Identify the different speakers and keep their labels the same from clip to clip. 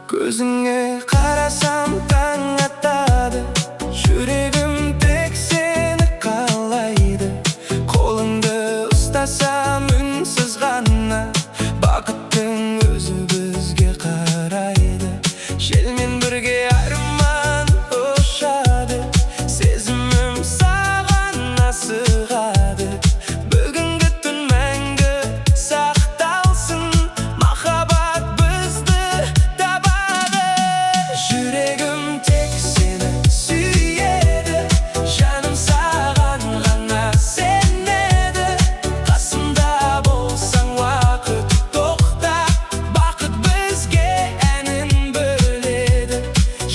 Speaker 1: Көзіңе қарасам таң атады, жүрегім тек сені қалайды. Қолыңды ұстасам үнсіз ғана, бақыттың өзі бізге қарайды. Желмен бірге арман ұшады, сезімім саған асығады. Бүгінгі түн мәңгі сақталсын, махаббат бізді табады. Жүрегім тек сені сүйеді, жаным саған ғана сенеді. Қасымда болсаң уақыт тоқтап, бақыт бізге әнін бөледі.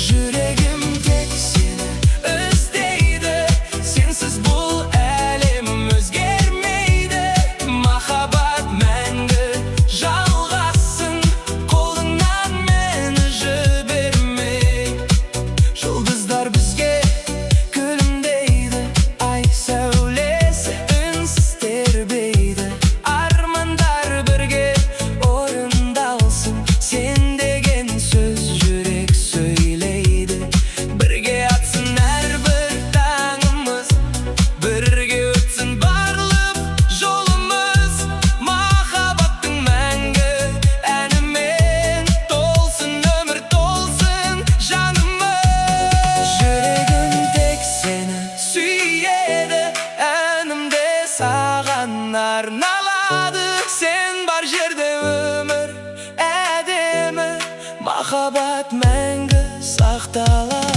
Speaker 1: Жүрегім тек сені іздейді, сенсіз бұл әлем өзгермейді. Махаббат мәңгі жалғасын, қолыңнан мені жібермей. Жұлдыздар бізге күлімдейді, ай сәулесі үнсіз тербейді. Армандар бірге орындалсын, сен деген сөз жүрек сөйлейді. Бірге атсын әрбір таңымыз, бірге өтсін барлық жолымыз. Махаббаттың мәңгі әнімен толсын, өмір толсын жанымыз. Жүрегім тек сені сүйеді, әнімде саған арналады. Сен бар жерде өмір әдемі, махаббат мәңгі сақталады.